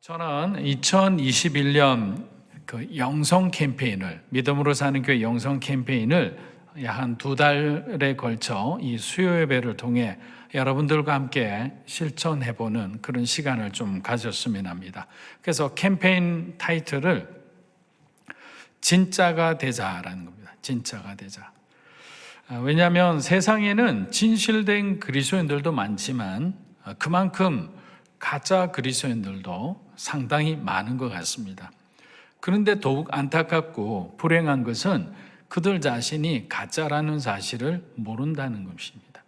저는 2021년 영성 캠페인을, 믿음으로 사는 교회 영성 캠페인을 약 한 2달에 걸쳐 이 수요 예배를 통해 여러분들과 함께 실천해보는 그런 시간을 좀 가졌으면 합니다. 그래서 캠페인 타이틀을 진짜가 되자라는 겁니다. 진짜가 되자. 왜냐하면 세상에는 진실된 그리스도인들도 많지만 그만큼 가짜 그리스도인들도 상당히 많은 것 같습니다. 그런데 더욱 안타깝고 불행한 것은 그들 자신이 가짜라는 사실을 모른다는 것입니다.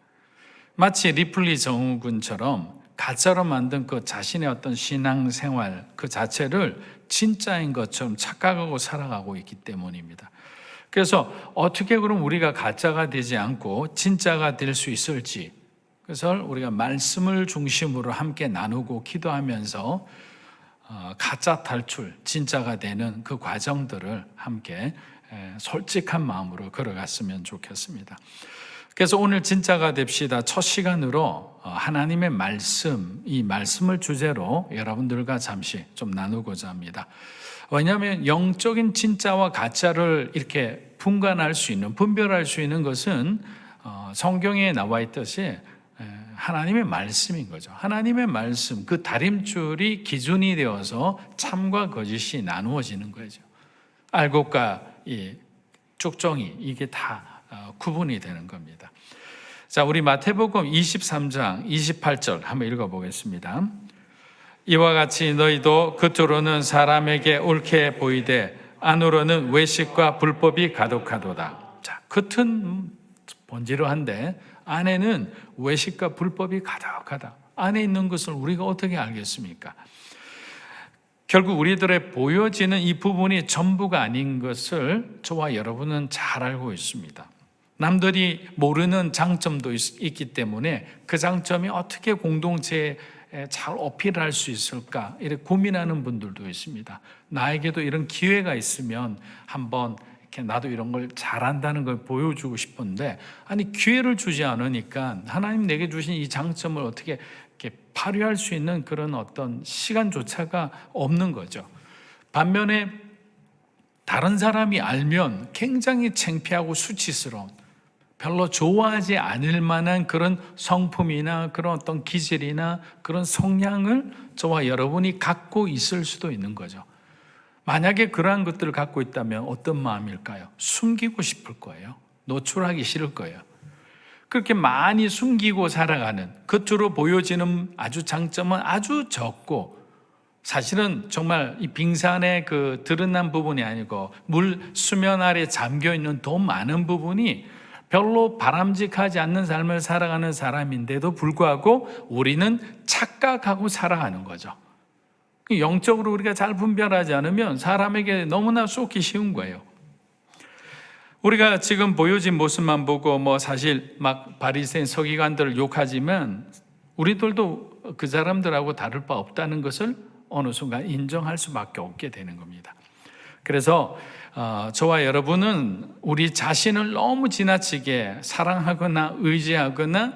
마치 리플리 증후군처럼 가짜로 만든 그 자신의 어떤 신앙생활 그 자체를 진짜인 것처럼 착각하고 살아가고 있기 때문입니다. 그래서 어떻게 그럼 우리가 가짜가 되지 않고 진짜가 될 수 있을지, 그래서 우리가 말씀을 중심으로 함께 나누고 기도하면서 가짜 탈출, 진짜가 되는 그 과정들을 함께 솔직한 마음으로 걸어갔으면 좋겠습니다. 그래서 오늘 진짜가 됩시다 첫 시간으로 하나님의 말씀, 이 말씀을 주제로 여러분들과 잠시 좀 나누고자 합니다. 왜냐하면 영적인 진짜와 가짜를 이렇게 분간할 수 있는, 분별할 수 있는 것은 성경에 나와 있듯이 하나님의 말씀인 거죠. 하나님의 말씀, 그 다림줄이 기준이 되어서 참과 거짓이 나누어지는 거죠. 알곡과 이 쭉정이, 이게 다 구분이 되는 겁니다. 자, 우리 마태복음 23장 28절 한번 읽어보겠습니다. 이와 같이 너희도 겉으로는 사람에게 옳게 보이되 안으로는 외식과 불법이 가득하도다. 자, 겉은 본질한데 안에는 외식과 불법이 가득하다. 안에 있는 것을 우리가 어떻게 알겠습니까? 결국 우리들의 보여지는 이 부분이 전부가 아닌 것을 저와 여러분은 잘 알고 있습니다. 남들이 모르는 장점도 있기 때문에 그 장점이 어떻게 공동체에 잘 어필할 수 있을까 이렇게 고민하는 분들도 있습니다. 나에게도 이런 기회가 있으면 한번 이렇게 나도 이런 걸 잘한다는 걸 보여주고 싶은데, 아니 기회를 주지 않으니까 하나님 내게 주신 이 장점을 어떻게 이렇게 발휘할 수 있는 그런 어떤 시간조차가 없는 거죠. 반면에 다른 사람이 알면 굉장히 창피하고 수치스러운, 별로 좋아하지 않을 만한 그런 성품이나 그런 어떤 기질이나 그런 성향을 저와 여러분이 갖고 있을 수도 있는 거죠. 만약에 그러한 것들을 갖고 있다면 어떤 마음일까요? 숨기고 싶을 거예요. 노출하기 싫을 거예요. 그렇게 많이 숨기고 살아가는, 겉으로 보여지는 아주 장점은 아주 적고, 사실은 정말 이 빙산의 그 드러난 부분이 아니고 물 수면 아래 잠겨 있는 더 많은 부분이 별로 바람직하지 않는 삶을 살아가는 사람인데도 불구하고 우리는 착각하고 살아가는 거죠. 영적으로 우리가 잘 분별하지 않으면 사람에게 너무나 쏟기 쉬운 거예요. 우리가 지금 보여진 모습만 보고 사실 막 바리새인 서기관들을 욕하지만 우리들도 그 사람들하고 다를 바 없다는 것을 어느 순간 인정할 수밖에 없게 되는 겁니다. 그래서 저와 여러분은 우리 자신을 너무 지나치게 사랑하거나 의지하거나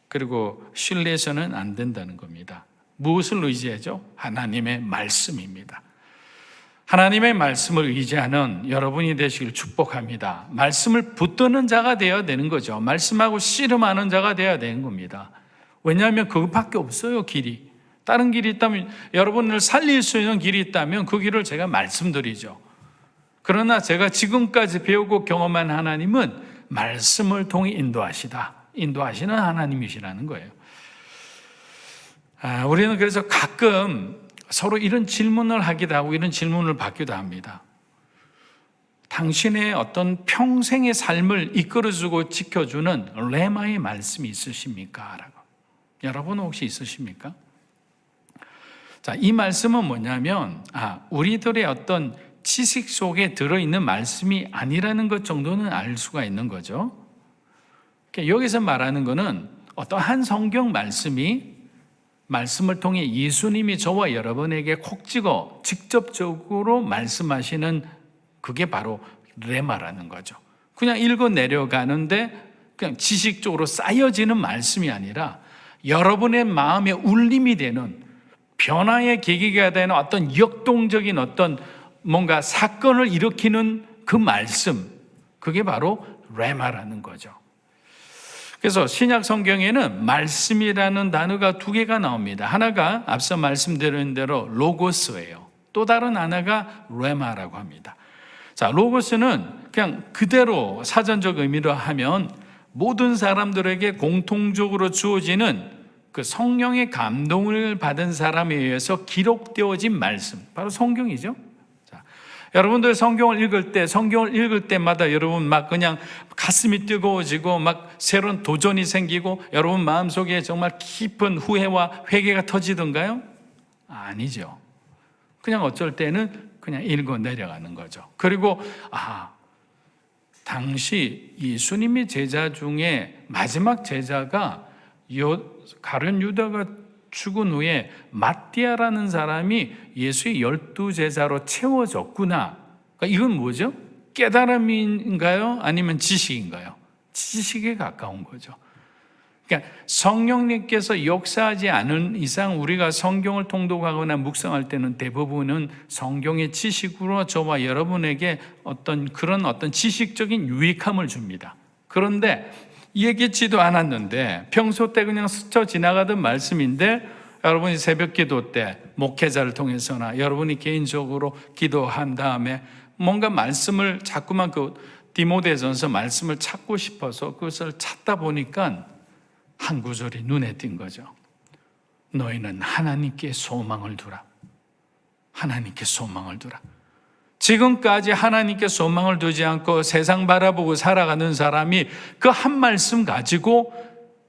그리고 신뢰해서는 안 된다는 겁니다. 무엇을 의지하죠? 하나님의 말씀입니다. 하나님의 말씀을 의지하는 여러분이 되시길 축복합니다. 말씀을 붙드는 자가 되어야 되는 거죠. 말씀하고 씨름하는 자가 되어야 되는 겁니다. 왜냐하면 그것밖에 없어요, 길이. 다른 길이 있다면, 여러분을 살릴 수 있는 길이 있다면 그 길을 제가 말씀드리죠. 그러나 제가 지금까지 배우고 경험한 하나님은 말씀을 통해 인도하시는 하나님이시라는 거예요. 우리는 그래서 가끔 서로 이런 질문을 하기도 하고 이런 질문을 받기도 합니다. 당신의 어떤 평생의 삶을 이끌어주고 지켜주는 레마의 말씀이 있으십니까? 라고. 여러분은 혹시 있으십니까? 자, 이 말씀은 뭐냐면 우리들의 어떤 지식 속에 들어있는 말씀이 아니라는 것 정도는 알 수가 있는 거죠. 여기서 말하는 것은 어떠한 성경 말씀을 통해 예수님이 저와 여러분에게 콕 찍어 직접적으로 말씀하시는, 그게 바로 레마라는 거죠. 그냥 읽어 내려가는데 그냥 지식적으로 쌓여지는 말씀이 아니라 여러분의 마음에 울림이 되는, 변화의 계기가 되는 어떤 역동적인 어떤 뭔가 사건을 일으키는 그 말씀, 그게 바로 레마라는 거죠. 그래서 신약 성경에는 말씀이라는 단어가 두 개가 나옵니다. 하나가 앞서 말씀드린 대로 로고스예요. 또 다른 하나가 레마라고 합니다. 자, 로고스는 그냥 그대로 사전적 의미로 하면 모든 사람들에게 공통적으로 주어지는 그 성령의 감동을 받은 사람에 의해서 기록되어진 말씀, 바로 성경이죠. 자, 여러분들 성경을 읽을 때마다 여러분 막 그냥 가슴이 뜨거워지고 막 새로운 도전이 생기고 여러분 마음속에 정말 깊은 후회와 회개가 터지던가요? 아니죠. 그냥 어쩔 때는 그냥 읽어 내려가는 거죠. 그리고 당시 예수님의 제자 중에 마지막 제자가 가룟 유다가 죽은 후에 마띠아라는 사람이 예수의 12제자로 채워졌구나. 그러니까 이건 뭐죠? 깨달음인가요? 아니면 지식인가요? 지식에 가까운 거죠. 그러니까 성령님께서 역사하지 않은 이상 우리가 성경을 통독하거나 묵상할 때는 대부분은 성경의 지식으로 저와 여러분에게 어떤 지식적인 유익함을 줍니다. 그런데 얘기치도 않았는데 평소 때 그냥 스쳐 지나가던 말씀인데 여러분이 새벽 기도 때 목회자를 통해서나 여러분이 개인적으로 기도한 다음에 뭔가 말씀을 자꾸만 그 디모데전서 말씀을 찾고 싶어서 그것을 찾다 보니까 한 구절이 눈에 띈 거죠. 너희는 하나님께 소망을 두라. 하나님께 소망을 두라. 지금까지 하나님께 소망을 두지 않고 세상 바라보고 살아가는 사람이 그 한 말씀 가지고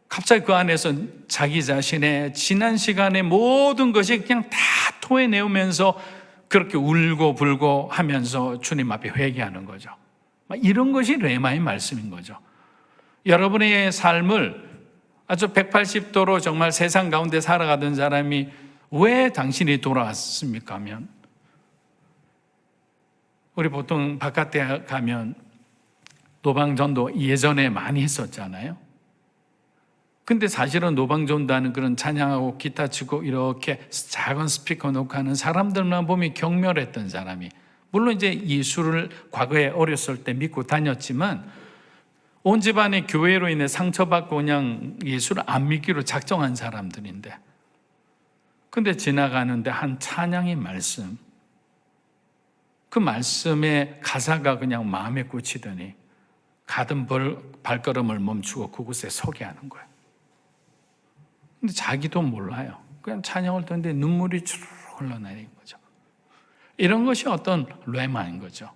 갑자기 그 안에서 자기 자신의 지난 시간의 모든 것이 그냥 다 토해내면서 그렇게 울고 불고 하면서 주님 앞에 회개하는 거죠. 이런 것이 레마의 말씀인 거죠. 여러분의 삶을 아주 180도로 정말 세상 가운데 살아가던 사람이 왜 당신이 돌아왔습니까? 하면 우리 보통 바깥에 가면 노방전도 예전에 많이 했었잖아요. 근데 사실은 노방전도하는 그런 찬양하고 기타 치고 이렇게 작은 스피커 놓고 하는 사람들만 보면 경멸했던 사람이, 물론 이제 예수를 과거에 어렸을 때 믿고 다녔지만 온 집안의 교회로 인해 상처받고 그냥 예수를 안 믿기로 작정한 사람들인데, 근데 지나가는데 한 찬양의 말씀, 그 말씀의 가사가 그냥 마음에 꽂히더니 가던 발걸음을 멈추고 그곳에 서게 하는 거예요. 근데 자기도 몰라요. 그냥 찬양을 듣는데 눈물이 주르륵 흘러내리는 거죠. 이런 것이 어떤 레마인 거죠.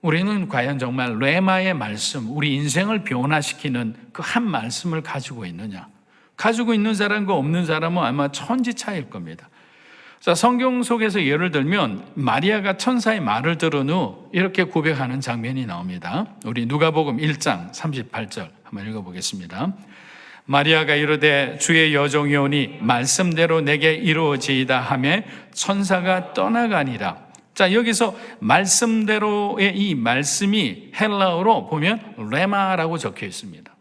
우리는 과연 정말 레마의 말씀, 우리 인생을 변화시키는 그 한 말씀을 가지고 있느냐? 가지고 있는 사람과 없는 사람은 아마 천지 차이일 겁니다. 자, 성경 속에서 예를 들면 마리아가 천사의 말을 들은 후 이렇게 고백하는 장면이 나옵니다. 우리 누가복음 1장 38절 한번 읽어보겠습니다. 마리아가 이르되 주의 여종이오니 말씀대로 내게 이루어지이다 하매 천사가 떠나가니라. 자, 여기서 말씀대로의 이 말씀이 헬라어로 보면 레마라고 적혀 있습니다.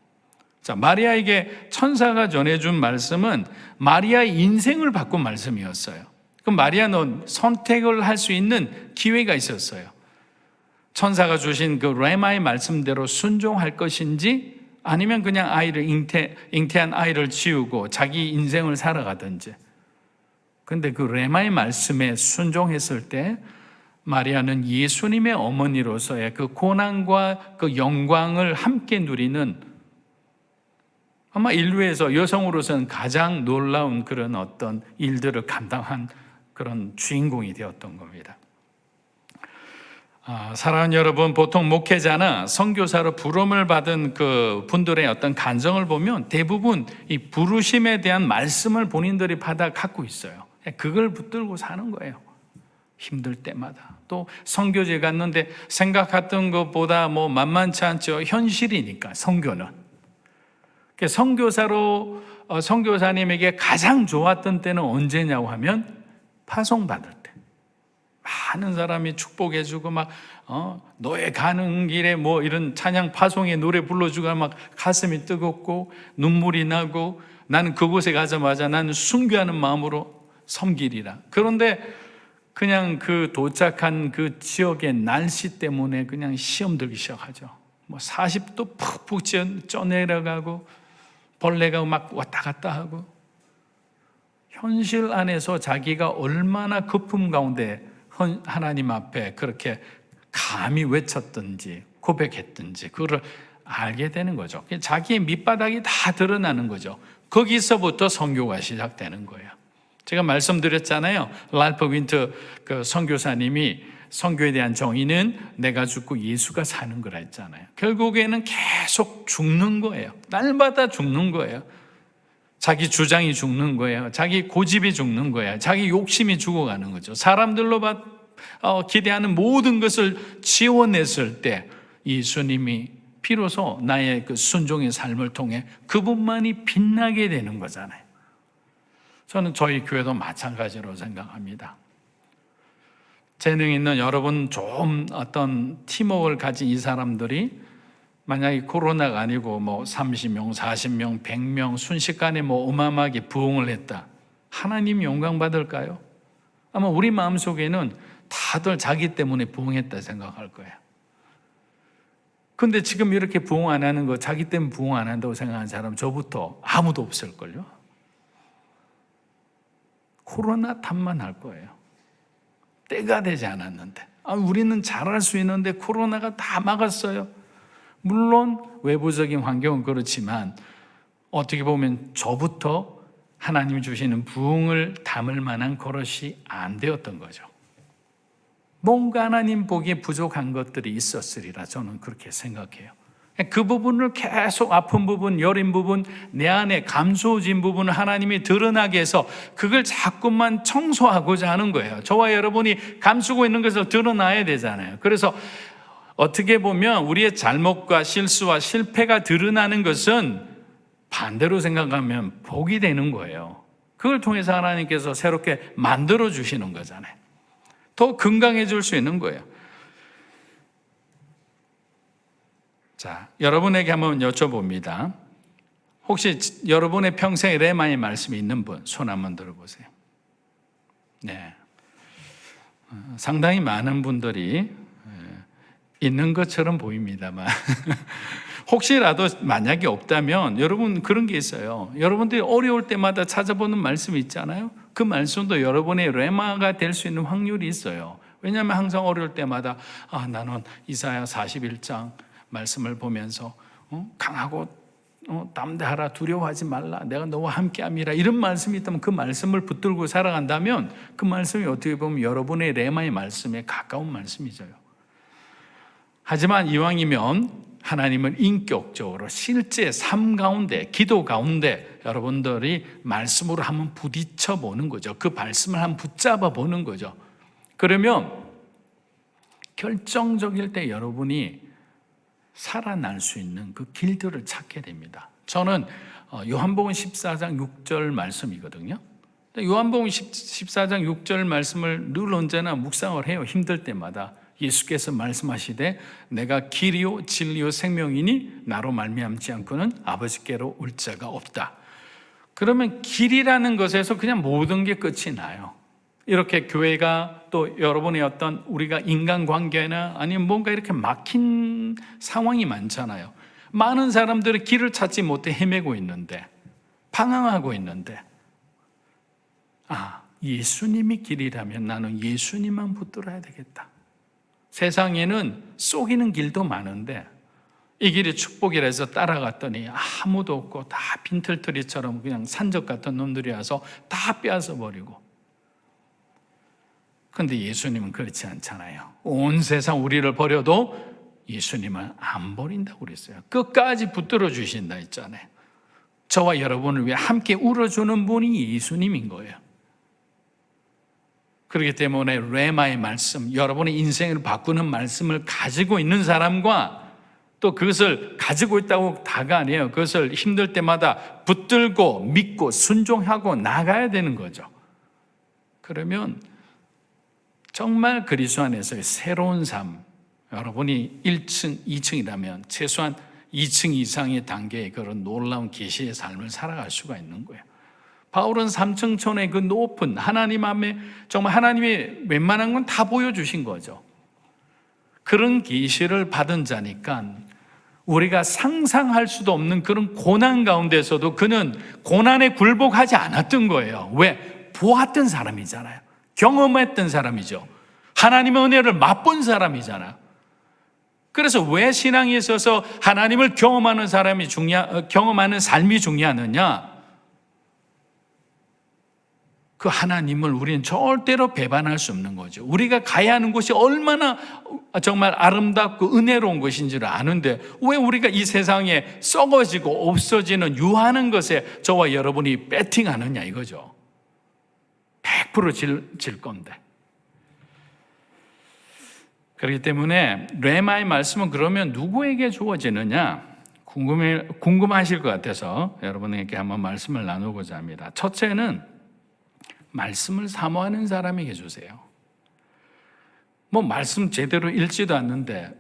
자, 마리아에게 천사가 전해준 말씀은 마리아의 인생을 바꾼 말씀이었어요. 그럼 마리아는 선택을 할 수 있는 기회가 있었어요. 천사가 주신 그 레마의 말씀대로 순종할 것인지 아니면 그냥 잉태한 아이를 지우고 자기 인생을 살아가든지. 근데 그 레마의 말씀에 순종했을 때 마리아는 예수님의 어머니로서의 그 고난과 그 영광을 함께 누리는, 아마 인류에서 여성으로서는 가장 놀라운 그런 어떤 일들을 감당한 그런 주인공이 되었던 겁니다. 사랑하는 여러분, 보통 목회자나 선교사로 부름을 받은 그 분들의 어떤 간증을 보면 대부분 이 부르심에 대한 말씀을 본인들이 받아 갖고 있어요. 그걸 붙들고 사는 거예요. 힘들 때마다. 또 선교지에 갔는데 생각했던 것보다 뭐 만만치 않죠. 현실이니까 선교는. 선교사님에게 가장 좋았던 때는 언제냐고 하면 파송받을 때. 많은 사람이 축복해주고 막 너의 가는 길에 뭐 이런 찬양 파송의 노래 불러주고 막 가슴이 뜨겁고 눈물이 나고, 나는 그곳에 가자마자 나는 순교하는 마음으로 섬기리라. 그런데 그냥 그 도착한 그 지역의 날씨 때문에 그냥 시험 들기 시작하죠. 뭐 40도 푹푹 쪄내려가고 벌레가 막 왔다 갔다 하고, 현실 안에서 자기가 얼마나 급품 가운데 하나님 앞에 그렇게 감히 외쳤든지 고백했든지 그걸 알게 되는 거죠. 자기의 밑바닥이 다 드러나는 거죠. 거기서부터 선교가 시작되는 거예요. 제가 말씀드렸잖아요. 랄프 윈터 그 선교사님이 선교에 대한 정의는 내가 죽고 예수가 사는 거라 했잖아요. 결국에는 계속 죽는 거예요. 날마다 죽는 거예요. 자기 주장이 죽는 거예요. 자기 고집이 죽는 거예요. 자기 욕심이 죽어가는 거죠. 사람들로 기대하는 모든 것을 지워냈을 때 예수님이 비로소 나의 그 순종의 삶을 통해 그분만이 빛나게 되는 거잖아요. 저는 저희 교회도 마찬가지로 생각합니다. 재능 있는 여러분, 좀 어떤 팀워크를 가진 이 사람들이 만약에 코로나가 아니고 뭐 30명, 40명, 100명 순식간에 뭐 어마어마하게 부흥을 했다. 하나님 영광 받을까요? 아마 우리 마음속에는 다들 자기 때문에 부흥했다 생각할 거예요. 근데 지금 이렇게 부흥 안 하는 거, 자기 때문에 부흥 안 한다고 생각하는 사람 저부터 아무도 없을걸요. 코로나 탓만 할 거예요. 때가 되지 않았는데, 우리는 잘할 수 있는데 코로나가 다 막았어요. 물론 외부적인 환경은 그렇지만 어떻게 보면 저부터 하나님이 주시는 부흥을 담을 만한 그릇이 안 되었던 거죠. 뭔가 하나님 보기에 부족한 것들이 있었으리라 저는 그렇게 생각해요. 그 부분을 계속 아픈 부분, 여린 부분, 내 안에 감소진 부분을 하나님이 드러나게 해서 그걸 자꾸만 청소하고자 하는 거예요. 저와 여러분이 감추고 있는 것을 드러나야 되잖아요. 그래서 어떻게 보면 우리의 잘못과 실수와 실패가 드러나는 것은 반대로 생각하면 복이 되는 거예요. 그걸 통해서 하나님께서 새롭게 만들어 주시는 거잖아요. 더 건강해질 수 있는 거예요. 자, 여러분에게 한번 여쭤봅니다. 혹시 여러분의 평생에 레마의 말씀이 있는 분, 손 한번 들어보세요. 네, 상당히 많은 분들이 있는 것처럼 보입니다만 혹시라도 만약에 없다면 여러분 그런 게 있어요. 여러분들이 어려울 때마다 찾아보는 말씀이 있잖아요. 그 말씀도 여러분의 레마가 될 수 있는 확률이 있어요. 왜냐하면 항상 어려울 때마다 나는 이사야 41장 말씀을 보면서 강하고 담대하라, 두려워하지 말라, 내가 너와 함께함이라, 이런 말씀이 있다면 그 말씀을 붙들고 살아간다면 그 말씀이 어떻게 보면 여러분의 레마의 말씀에 가까운 말씀이죠. 하지만 이왕이면 하나님을 인격적으로 실제 삶 가운데, 기도 가운데 여러분들이 말씀으로 한번 부딪혀 보는 거죠. 그 말씀을 한번 붙잡아 보는 거죠. 그러면 결정적일 때 여러분이 살아날 수 있는 그 길들을 찾게 됩니다. 저는 요한복음 14장 6절 말씀이거든요. 요한복음 14장 6절 말씀을 늘 언제나 묵상을 해요. 힘들 때마다. 예수께서 말씀하시되 내가 길이요 진리요 생명이니 나로 말미암지 않고는 아버지께로 올 자가 없다. 그러면 길이라는 것에서 그냥 모든 게 끝이 나요. 이렇게 교회가 또 여러분의 어떤 우리가 인간관계나 아니면 뭔가 이렇게 막힌 상황이 많잖아요. 많은 사람들이 길을 찾지 못해 헤매고 있는데, 방황하고 있는데, 예수님이 길이라면 나는 예수님만 붙들어야 되겠다. 세상에는 속이는 길도 많은데 이 길이 축복이라 해서 따라갔더니 아무도 없고 다 빈털터리처럼 그냥 산적 같은 놈들이 와서 다 빼앗아 버리고. 그런데 예수님은 그렇지 않잖아요. 온 세상 우리를 버려도 예수님은 안 버린다고 그랬어요. 끝까지 붙들어 주신다 했잖아요. 저와 여러분을 위해 함께 울어주는 분이 예수님인 거예요. 그렇기 때문에 레마의 말씀, 여러분의 인생을 바꾸는 말씀을 가지고 있는 사람과 또 그것을 가지고 있다고 다가 아니에요. 그것을 힘들 때마다 붙들고 믿고 순종하고 나가야 되는 거죠. 그러면 정말 그리스도 안에서의 새로운 삶, 여러분이 1층, 2층이라면 최소한 2층 이상의 단계의 그런 놀라운 계시의 삶을 살아갈 수가 있는 거예요. 바울은 삼층천의 그 높은 하나님 앞에 정말 하나님이 웬만한 건 다 보여주신 거죠. 그런 계시를 받은 자니까 우리가 상상할 수도 없는 그런 고난 가운데서도 그는 고난에 굴복하지 않았던 거예요. 왜? 보았던 사람이잖아요. 경험했던 사람이죠. 하나님의 은혜를 맛본 사람이잖아요. 그래서 왜 신앙에 있어서 하나님을 경험하는 경험하는 삶이 중요하느냐? 그 하나님을 우리는 절대로 배반할 수 없는 거죠. 우리가 가야 하는 곳이 얼마나 정말 아름답고 은혜로운 것인지를 아는데 왜 우리가 이 세상에 썩어지고 없어지는 유하는 것에 저와 여러분이 배팅하느냐 이거죠. 100% 질 건데. 그렇기 때문에 레마의 말씀은 그러면 누구에게 주어지느냐 궁금하실 것 같아서 여러분에게 한번 말씀을 나누고자 합니다. 첫째는 말씀을 사모하는 사람에게 주세요. 말씀 제대로 읽지도 않는데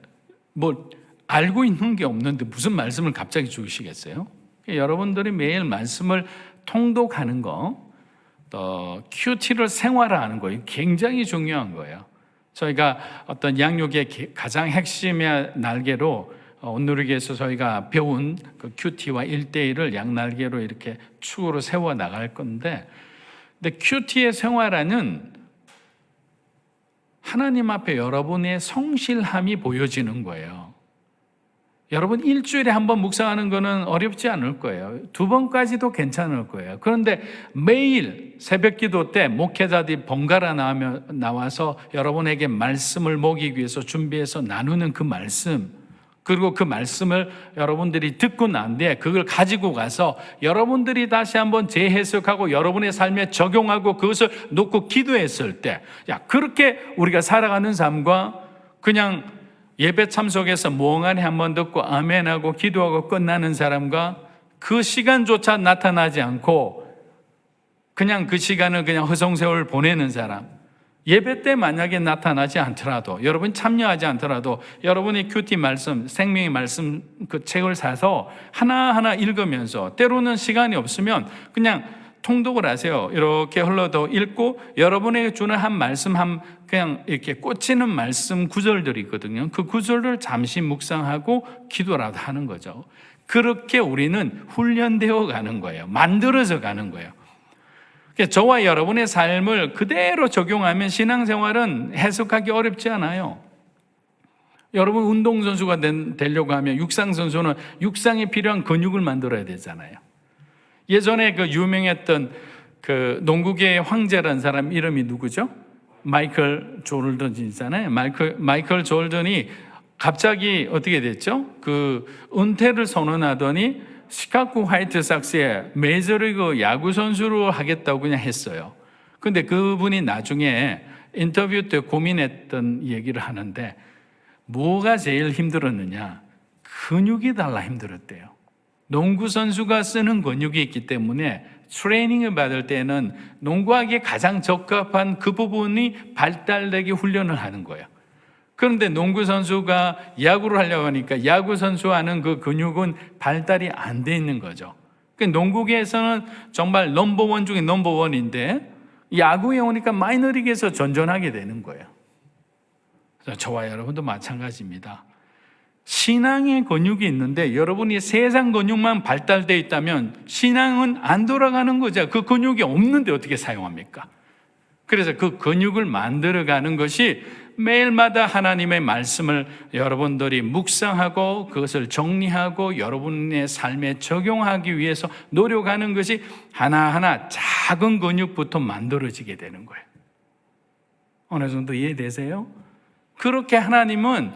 알고 있는 게 없는데 무슨 말씀을 갑자기 주시겠어요? 여러분들이 매일 말씀을 통독하는 거, 또 QT를 생활화하는 거 굉장히 중요한 거예요. 저희가 어떤 양육의 가장 핵심의 날개로 온누리교에서 저희가 배운 그 QT와 1대1을 양날개로 이렇게 축으로 세워 나갈 건데, 근데 QT의 생활화는 하나님 앞에 여러분의 성실함이 보여지는 거예요. 여러분 일주일에 한 번 묵상하는 거는 어렵지 않을 거예요. 2번까지도 괜찮을 거예요. 그런데 매일 새벽 기도 때 목회자들이 번갈아 나와서 여러분에게 말씀을 먹이기 위해서 준비해서 나누는 그 말씀, 그리고 그 말씀을 여러분들이 듣고 난 뒤에 그걸 가지고 가서 여러분들이 다시 한번 재해석하고 여러분의 삶에 적용하고 그것을 놓고 기도했을 때, 그렇게 우리가 살아가는 삶과 그냥 예배 참석해서 멍하니 한번 듣고 아멘하고 기도하고 끝나는 사람과 그 시간조차 나타나지 않고 그냥 그 시간을 그냥 허송세월 보내는 사람, 예배 때 만약에 나타나지 않더라도, 여러분 참여하지 않더라도 여러분이 큐티 말씀, 생명의 말씀 그 책을 사서 하나하나 읽으면서, 때로는 시간이 없으면 그냥 통독을 하세요. 이렇게 흘러도 읽고 여러분에게 주는 한 말씀, 그냥 이렇게 꽂히는 말씀 구절들이 있거든요. 그 구절을 잠시 묵상하고 기도라도 하는 거죠. 그렇게 우리는 훈련되어 가는 거예요. 만들어져 가는 거예요. 저와 여러분의 삶을 그대로 적용하면 신앙생활은 해석하기 어렵지 않아요. 여러분 운동선수가 되려고 하면 육상선수는 육상에 필요한 근육을 만들어야 되잖아요. 예전에 그 유명했던 그 농구계의 황제라는 사람 이름이 누구죠? 마이클 조던이잖아요. 마이클 조던이 갑자기 어떻게 됐죠? 그 은퇴를 선언하더니 시카고 화이트삭스의 메이저리그 야구 선수로 하겠다고 그냥 했어요. 근데 그분이 나중에 인터뷰 때 고민했던 얘기를 하는데, 뭐가 제일 힘들었느냐? 근육이 달라 힘들었대요. 농구 선수가 쓰는 근육이 있기 때문에 트레이닝을 받을 때는 농구하기에 가장 적합한 그 부분이 발달되게 훈련을 하는 거예요. 그런데 농구 선수가 야구를 하려고 하니까 야구 선수하는 그 근육은 발달이 안 돼 있는 거죠. 그러니까 농구계에서는 정말 넘버원 중에 넘버원인데 야구에 오니까 마이너리그에서 전전하게 되는 거예요. 저와 여러분도 마찬가지입니다. 신앙의 근육이 있는데 여러분이 세상 근육만 발달되어 있다면 신앙은 안 돌아가는 거죠. 그 근육이 없는데 어떻게 사용합니까? 그래서 그 근육을 만들어가는 것이 매일마다 하나님의 말씀을 여러분들이 묵상하고 그것을 정리하고 여러분의 삶에 적용하기 위해서 노력하는 것이 하나하나 작은 근육부터 만들어지게 되는 거예요. 어느 정도 이해되세요? 그렇게 하나님은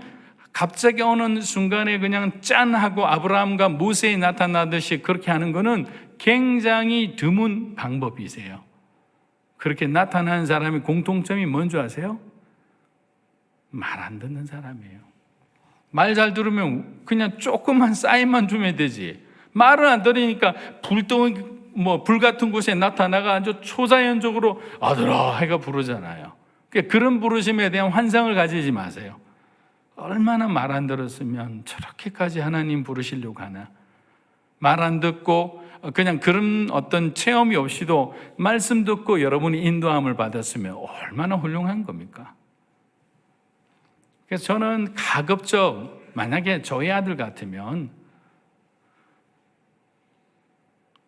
갑자기 어느 순간에 그냥 짠 하고 아브라함과 모세에 나타나듯이 그렇게 하는 것은 굉장히 드문 방법이세요. 그렇게 나타나는 사람의 공통점이 뭔지 아세요? 말 안 듣는 사람이에요. 말 잘 들으면 그냥 조금만 사인만 주면 되지. 말을 안 들으니까 불 같은 곳에 나타나가 아주 초자연적으로 아들아 해가 부르잖아요. 그런 부르심에 대한 환상을 가지지 마세요. 얼마나 말 안 들었으면 저렇게까지 하나님 부르시려고 하나. 말 안 듣고 그냥 그런 어떤 체험이 없이도 말씀 듣고 여러분이 인도함을 받았으면 얼마나 훌륭한 겁니까? 그래서 저는 가급적 만약에 저희 아들 같으면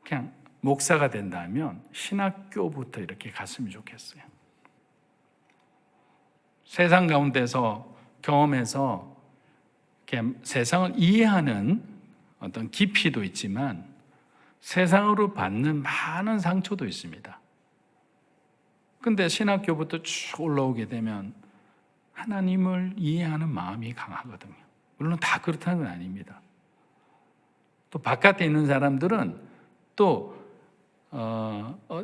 그냥 목사가 된다면 신학교부터 이렇게 갔으면 좋겠어요. 세상 가운데서 경험해서 이렇게 세상을 이해하는 어떤 깊이도 있지만 세상으로 받는 많은 상처도 있습니다. 근데 신학교부터 쭉 올라오게 되면 하나님을 이해하는 마음이 강하거든요. 물론 다 그렇다는 건 아닙니다. 또 바깥에 있는 사람들은 또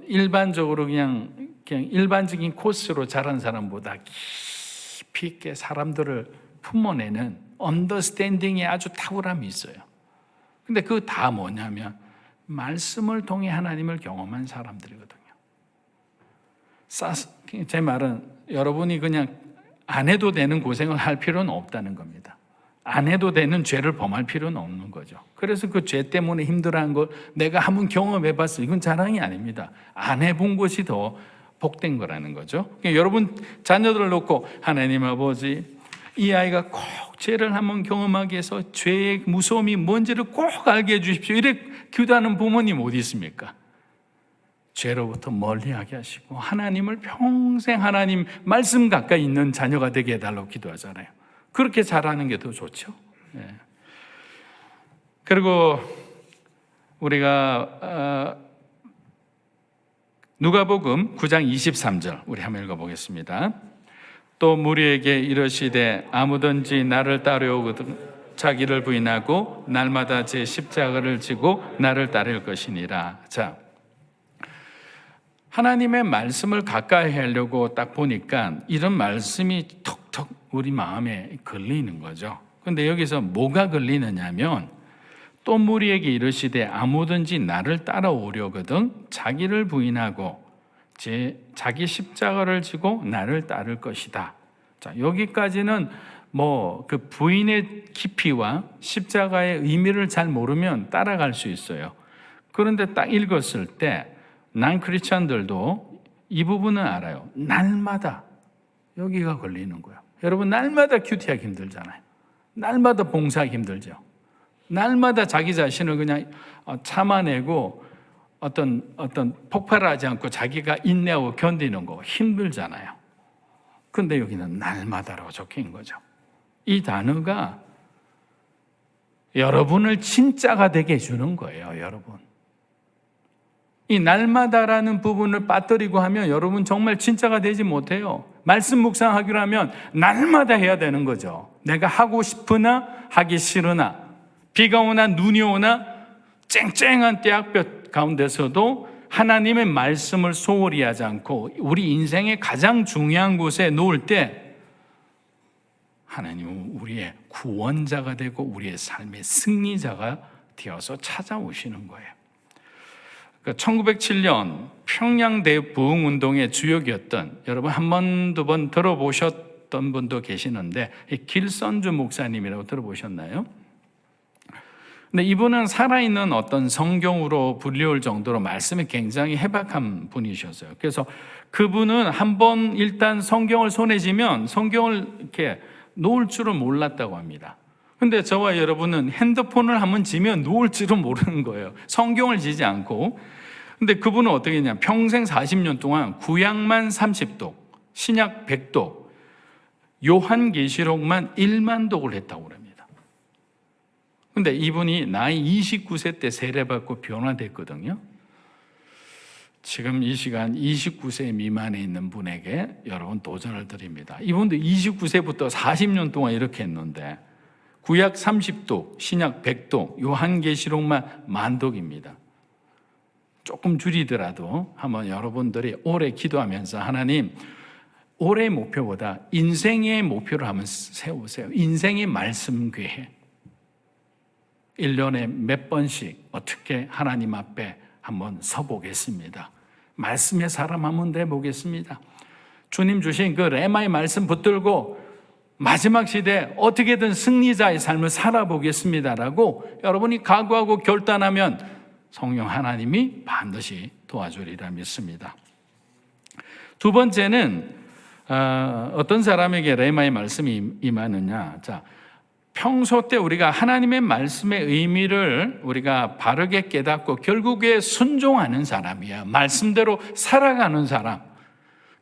일반적으로 그냥 일반적인 코스로 자란 사람보다 깊이 있게 사람들을 품어내는 언더스탠딩에 아주 탁월함이 있어요. 근데 그 다 뭐냐면 말씀을 통해 하나님을 경험한 사람들이거든요. 제 말은 여러분이 그냥 안 해도 되는 고생을 할 필요는 없다는 겁니다. 안 해도 되는 죄를 범할 필요는 없는 거죠. 그래서 그 죄 때문에 힘들어한 걸 내가 한번 경험해봤어. 이건 자랑이 아닙니다. 안 해본 것이 더 복된 거라는 거죠. 그러니까 여러분 자녀들을 놓고 하나님 아버지, 이 아이가 꼭 죄를 한번 경험하게 해서 죄의 무서움이 뭔지를 꼭 알게 해주십시오. 이렇게 기도하는 부모님 어디 있습니까? 죄로부터 멀리하게 하시고 하나님을 평생 하나님 말씀 가까이 있는 자녀가 되게 해달라고 기도하잖아요. 그렇게 잘하는 게 더 좋죠. 그리고 우리가 누가복음 9장 23절 우리 한번 읽어보겠습니다. 또 무리에게 이르시되 아무든지 나를 따르오거든 자기를 부인하고 날마다 제 십자가를 지고 나를 따를 것이니라. 자, 하나님의 말씀을 가까이 하려고 딱 보니까 이런 말씀이 톡톡 우리 마음에 걸리는 거죠. 근데 여기서 뭐가 걸리느냐면 또 무리에게 이르시되 아무든지 나를 따라오려거든 자기를 부인하고 자기 십자가를 지고 나를 따를 것이다. 자, 여기까지는 뭐 그 부인의 깊이와 십자가의 의미를 잘 모르면 따라갈 수 있어요. 그런데 딱 읽었을 때 난 크리스찬들도 이 부분은 알아요. 날마다 여기가 걸리는 거예요. 여러분 날마다 큐티하기 힘들잖아요. 날마다 봉사하기 힘들죠. 날마다 자기 자신을 그냥 참아내고 어떤 폭발하지 않고 자기가 인내하고 견디는 거 힘들잖아요. 근데 여기는 날마다라고 적힌 거죠. 이 단어가 여러분을 진짜가 되게 해주는 거예요, 여러분. 이 날마다라는 부분을 빠뜨리고 하면 여러분 정말 진짜가 되지 못해요. 말씀 묵상하기로 하면 날마다 해야 되는 거죠. 내가 하고 싶으나 하기 싫으나 비가 오나 눈이 오나 쨍쨍한 때학볕 가운데서도 하나님의 말씀을 소홀히 하지 않고 우리 인생의 가장 중요한 곳에 놓을 때 하나님은 우리의 구원자가 되고 우리의 삶의 승리자가 되어서 찾아오시는 거예요. 1907년 평양대 부흥운동의 주역이었던 여러분 한 번, 두 번 들어보셨던 분도 계시는데 길선주 목사님이라고 들어보셨나요? 근데 이분은 살아있는 어떤 성경으로 불리울 정도로 말씀이 굉장히 해박한 분이셨어요. 그래서 그분은 한번 일단 성경을 손에 쥐면 성경을 이렇게 놓을 줄은 몰랐다고 합니다. 근데 저와 여러분은 핸드폰을 한번 쥐면 놓을 줄은 모르는 거예요. 성경을 쥐지 않고. 근데 그분은 어떻게 했냐? 평생 40년 동안 구약만 30독, 신약 100독, 요한계시록만 1만 독을 했다고 합니다. 근데 이분이 나이 29세 때 세례받고 변화됐거든요. 지금 이 시간 29세 미만에 있는 분에게 여러분 도전을 드립니다. 이분도 29세부터 40년 동안 이렇게 했는데 구약 30독, 신약 100독, 요한계시록만 1000독입니다. 조금 줄이더라도 한번 여러분들이 오래 기도하면서 하나님 올해의 목표보다 인생의 목표를 한번 세우세요. 인생의 말씀궤 1년에 몇 번씩 어떻게 하나님 앞에 한번 서보겠습니다. 말씀의 사람 한번 돼보겠습니다. 주님 주신 그 레마의 말씀 붙들고 마지막 시대에 어떻게든 승리자의 삶을 살아보겠습니다라고 여러분이 각오하고 결단하면 성령 하나님이 반드시 도와주리라 믿습니다. 두 번째는 어떤 사람에게 레마의 말씀이 임하느냐. 자, 평소 때 우리가 하나님의 말씀의 의미를 우리가 바르게 깨닫고 결국에 순종하는 사람이야. 말씀대로 살아가는 사람.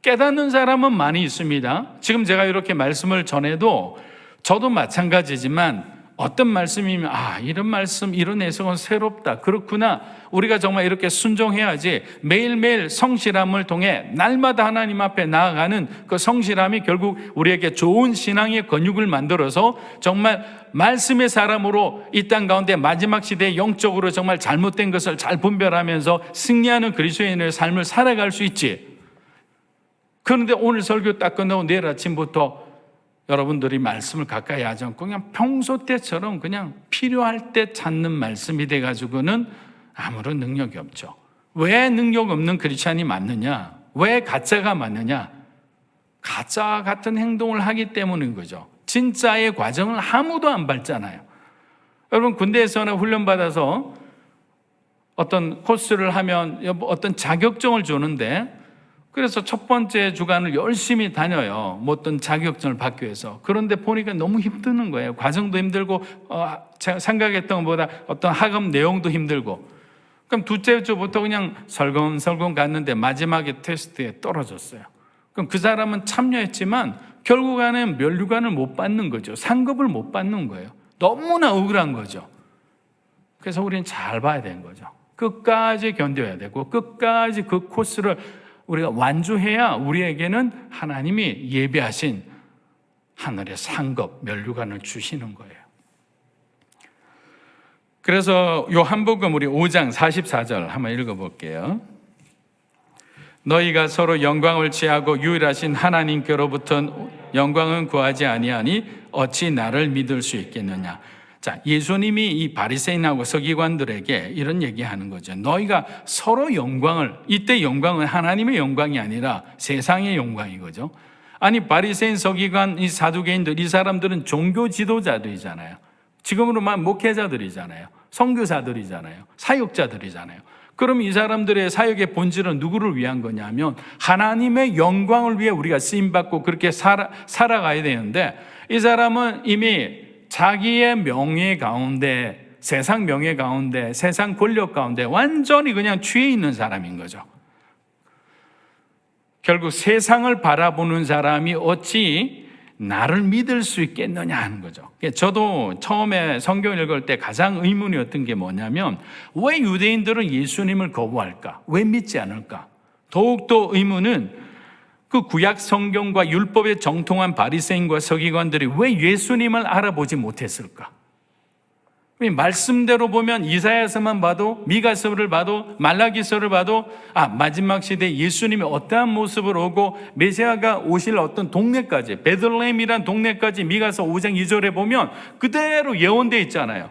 깨닫는 사람은 많이 있습니다. 지금 제가 이렇게 말씀을 전해도 저도 마찬가지지만 어떤 말씀이면 이런 말씀, 이런 해석은 새롭다. 그렇구나. 우리가 정말 이렇게 순종해야지. 매일매일 성실함을 통해 날마다 하나님 앞에 나아가는 그 성실함이 결국 우리에게 좋은 신앙의 근육을 만들어서 정말 말씀의 사람으로 이 땅 가운데 마지막 시대에 영적으로 정말 잘못된 것을 잘 분별하면서 승리하는 그리스도인의 삶을 살아갈 수 있지. 그런데 오늘 설교 딱 끝나고 내일 아침부터 여러분들이 말씀을 가까이 하지 않고 그냥 평소 때처럼 그냥 필요할 때 찾는 말씀이 돼가지고는 아무런 능력이 없죠. 왜 능력 없는 크리스찬이 많느냐? 왜 가짜가 많느냐? 가짜 같은 행동을 하기 때문인 거죠. 진짜의 과정을 아무도 안 밟잖아요. 여러분 군대에서나 훈련받아서 어떤 코스를 하면 어떤 자격증을 주는데 그래서 첫 번째 주간을 열심히 다녀요. 뭐 어떤 자격증을 받기 위해서. 그런데 보니까 너무 힘드는 거예요. 과정도 힘들고 제가 생각했던 것보다 어떤 학업 내용도 힘들고. 그럼 둘째 주부터 그냥 설금설금 갔는데 마지막에 테스트에 떨어졌어요. 그럼 그 사람은 참여했지만 결국에는 면류관을 못 받는 거죠. 상급을 못 받는 거예요. 너무나 억울한 거죠. 그래서 우리는 잘 봐야 되는 거죠. 끝까지 견뎌야 되고 끝까지 그 코스를 우리가 완주해야 우리에게는 하나님이 예비하신 하늘의 상급, 면류관을 주시는 거예요. 그래서 요한복음 우리 5장 44절 한번 읽어볼게요. 너희가 서로 영광을 취하고 유일하신 하나님께로부터 영광은 구하지 아니하니 어찌 나를 믿을 수 있겠느냐. 자, 예수님이 이 바리새인하고 서기관들에게 이런 얘기하는 거죠. 너희가 서로 영광을, 이때 영광은 하나님의 영광이 아니라 세상의 영광이거죠. 아니 바리새인, 서기관, 이 사두개인들, 이 사람들은 종교 지도자들이잖아요. 지금으로만 목회자들이잖아요. 선교사들이잖아요. 사역자들이잖아요. 그럼 이 사람들의 사역의 본질은 누구를 위한 거냐면 하나님의 영광을 위해 우리가 쓰임받고 그렇게 살아가야 되는데 이 사람은 이미 자기의 명예 가운데, 세상 명예 가운데, 세상 권력 가운데 완전히 그냥 취해 있는 사람인 거죠. 결국 세상을 바라보는 사람이 어찌 나를 믿을 수 있겠느냐 하는 거죠. 저도 처음에 성경 읽을 때 가장 의문이었던 게 뭐냐면 왜 유대인들은 예수님을 거부할까? 왜 믿지 않을까? 더욱더 의문은 그 구약 성경과 율법에 정통한 바리새인과 서기관들이 왜 예수님을 알아보지 못했을까? 말씀대로 보면 이사야서만 봐도, 미가서를 봐도, 말라기서를 봐도 마지막 시대에 예수님이 어떠한 모습으로 오고 메시아가 오실 어떤 동네까지, 베들레헴이란 동네까지 미가서 5장 2절에 보면 그대로 예언되어 있잖아요.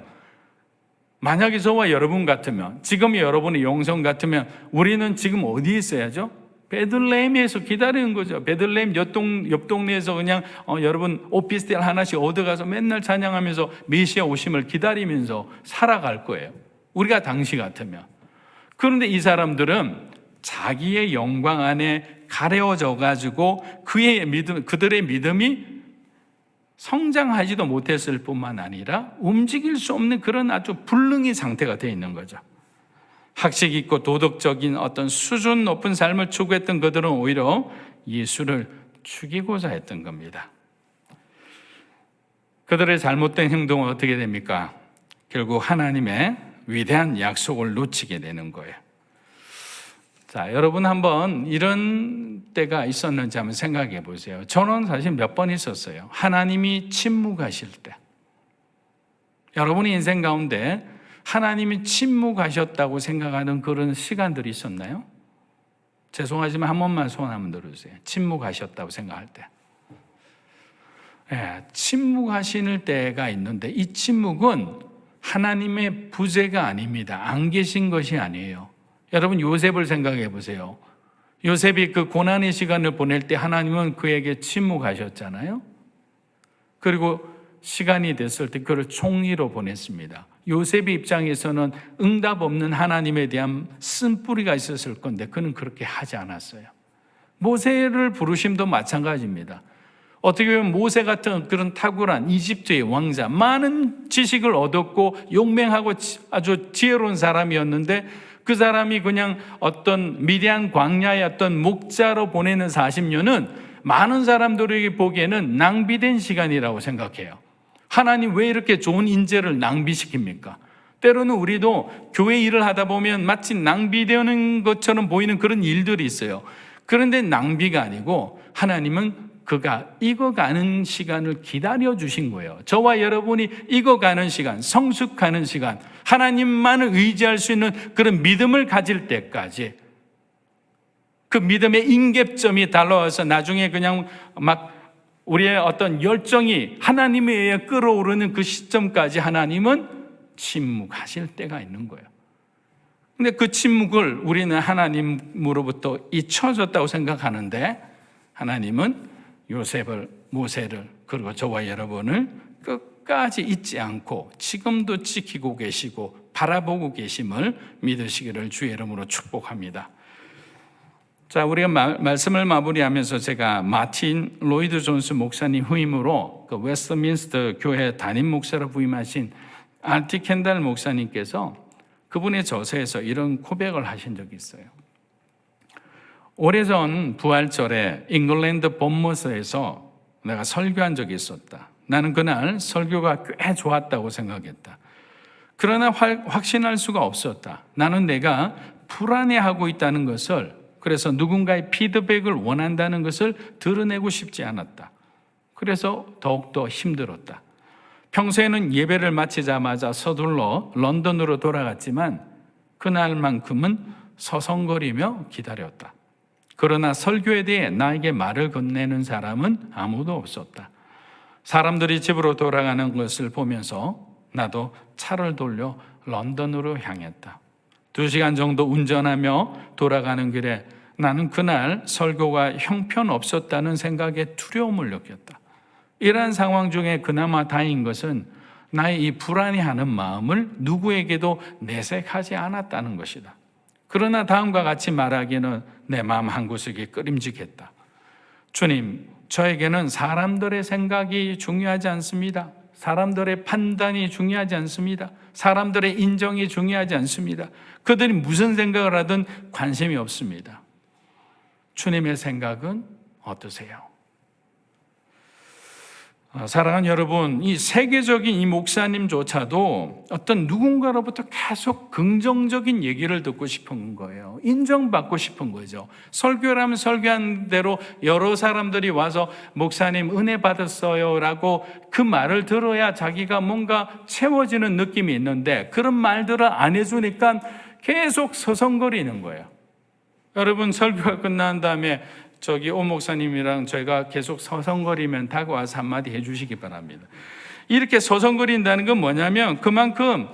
만약에 저와 여러분 같으면, 지금의 여러분의 영성 같으면 우리는 지금 어디에 있어야죠? 베들레헴에서 기다리는 거죠. 베들레헴 옆 동네에서 그냥 여러분 오피스텔 하나씩 얻어가서 맨날 찬양하면서 메시아 오심을 기다리면서 살아갈 거예요. 우리가 당시 같으면. 그런데 이 사람들은 자기의 영광 안에 가려져 가지고 그들의 믿음이 성장하지도 못했을 뿐만 아니라 움직일 수 없는 그런 아주 불능의 상태가 되어 있는 거죠. 학식 있고 도덕적인 어떤 수준 높은 삶을 추구했던 그들은 오히려 예수를 죽이고자 했던 겁니다. 그들의 잘못된 행동은 어떻게 됩니까? 결국 하나님의 위대한 약속을 놓치게 되는 거예요. 자, 여러분 한번 이런 때가 있었는지 한번 생각해 보세요. 저는 사실 몇 번 있었어요. 하나님이 침묵하실 때. 여러분의 인생 가운데 하나님이 침묵하셨다고 생각하는 그런 시간들이 있었나요? 죄송하지만 한 번만 손 한번 들어주세요. 침묵하셨다고 생각할 때. 침묵하시는 때가 있는데 이 침묵은 하나님의 부재가 아닙니다. 안 계신 것이 아니에요. 여러분 요셉을 생각해 보세요. 요셉이 그 고난의 시간을 보낼 때 하나님은 그에게 침묵하셨잖아요. 그리고 시간이 됐을 때 그를 총리로 보냈습니다. 요셉의 입장에서는 응답 없는 하나님에 대한 쓴뿌리가 있었을 건데 그는 그렇게 하지 않았어요. 모세를 부르심도 마찬가지입니다. 어떻게 보면 모세 같은 그런 탁월한 이집트의 왕자, 많은 지식을 얻었고 용맹하고 아주 지혜로운 사람이었는데 그 사람이 그냥 어떤 미디안 광야의 어떤 목자로 보내는 40년은 많은 사람들에게 보기에는 낭비된 시간이라고 생각해요. 하나님 왜 이렇게 좋은 인재를 낭비시킵니까? 때로는 우리도 교회 일을 하다 보면 마치 낭비되는 것처럼 보이는 그런 일들이 있어요. 그런데 낭비가 아니고 하나님은 그가 익어가는 시간을 기다려 주신 거예요. 저와 여러분이 익어가는 시간, 성숙하는 시간, 하나님만을 의지할 수 있는 그런 믿음을 가질 때까지 그 믿음의 임계점이 달라와서 나중에 그냥 막 우리의 어떤 열정이 하나님에 의해 끌어오르는 그 시점까지 하나님은 침묵하실 때가 있는 거예요. 근데 그 침묵을 우리는 하나님으로부터 잊혀졌다고 생각하는데 하나님은 요셉을, 모세를, 그리고 저와 여러분을 끝까지 잊지 않고 지금도 지키고 계시고 바라보고 계심을 믿으시기를 주의 이름으로 축복합니다. 자, 우리가 말씀을 마무리하면서 제가 마틴 로이드 존스 목사님 후임으로 그 웨스트민스터 교회 담임 목사로 부임하신 알티 켄달 목사님께서 그분의 저서에서 이런 고백을 하신 적이 있어요. 오래전 부활절에 잉글랜드 본머스에서 내가 설교한 적이 있었다. 나는 그날 설교가 꽤 좋았다고 생각했다. 그러나 확신할 수가 없었다. 나는 내가 불안해하고 있다는 것을, 그래서 누군가의 피드백을 원한다는 것을 드러내고 싶지 않았다. 그래서 더욱더 힘들었다. 평소에는 예배를 마치자마자 서둘러 런던으로 돌아갔지만 그날만큼은 서성거리며 기다렸다. 그러나 설교에 대해 나에게 말을 건네는 사람은 아무도 없었다. 사람들이 집으로 돌아가는 것을 보면서 나도 차를 돌려 런던으로 향했다. 2시간 정도 운전하며 돌아가는 길에 나는 그날 설교가 형편없었다는 생각에 두려움을 느꼈다. 이러한 상황 중에 그나마 다행인 것은 나의 이 불안해하는 마음을 누구에게도 내색하지 않았다는 것이다. 그러나 다음과 같이 말하기는 내 마음 한구석이 끄림직했다. 주님, 저에게는 사람들의 생각이 중요하지 않습니다. 사람들의 판단이 중요하지 않습니다. 사람들의 인정이 중요하지 않습니다. 그들이 무슨 생각을 하든 관심이 없습니다. 주님의 생각은 어떠세요? 사랑하는 여러분, 이 세계적인 이 목사님조차도 어떤 누군가로부터 계속 긍정적인 얘기를 듣고 싶은 거예요. 인정받고 싶은 거죠. 설교를 하면 설교한 대로 여러 사람들이 와서 목사님 은혜 받았어요 라고 그 말을 들어야 자기가 뭔가 채워지는 느낌이 있는데 그런 말들을 안 해주니까 계속 서성거리는 거예요. 여러분, 설교가 끝난 다음에 오 목사님이랑 저희가 계속 서성거리면 다가와서 한마디 해주시기 바랍니다. 이렇게 서성거린다는 건 뭐냐면 그만큼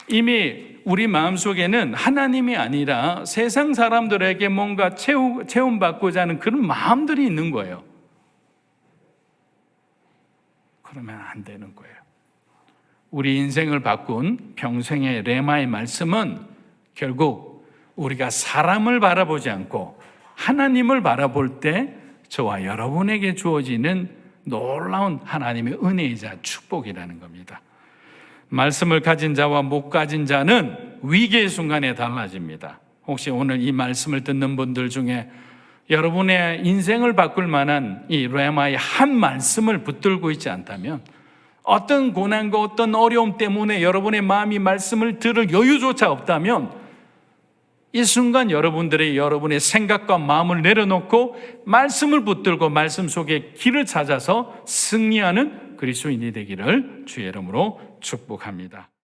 이미 우리 마음속에는 하나님이 아니라 세상 사람들에게 뭔가 체험받고자 하는 그런 마음들이 있는 거예요. 그러면 안 되는 거예요. 우리 인생을 바꾼 평생의 레마의 말씀은 결국 우리가 사람을 바라보지 않고 하나님을 바라볼 때 저와 여러분에게 주어지는 놀라운 하나님의 은혜이자 축복이라는 겁니다. 말씀을 가진 자와 못 가진 자는 위기의 순간에 달라집니다. 혹시 오늘 이 말씀을 듣는 분들 중에 여러분의 인생을 바꿀 만한 이 레마의 한 말씀을 붙들고 있지 않다면 어떤 고난과 어떤 어려움 때문에 여러분의 마음이 말씀을 들을 여유조차 없다면 이 순간 여러분의 생각과 마음을 내려놓고 말씀을 붙들고 말씀 속에 길을 찾아서 승리하는 그리스도인이 되기를 주의 이름으로 축복합니다.